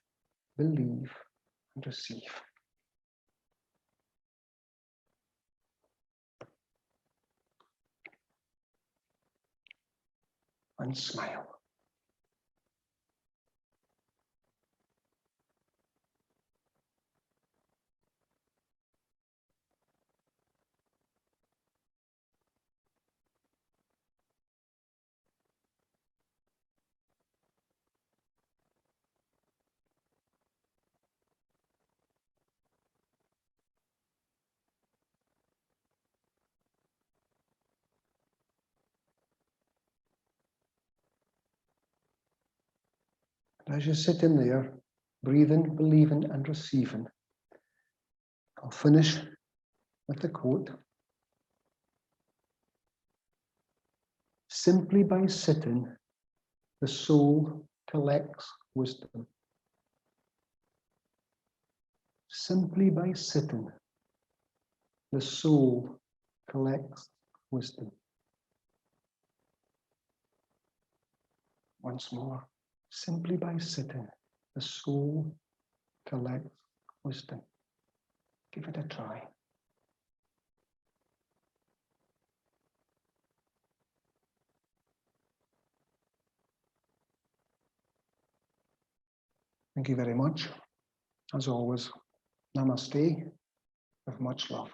[SPEAKER 1] believe, and receive. And smile. As you sit in there, breathing, believing, and receiving, I'll finish with the quote. Simply by sitting, the soul collects wisdom. Simply by sitting, the soul collects wisdom. Once more. Simply by sitting, the soul collects wisdom. Give it a try. Thank you very much. As always, namaste with much love.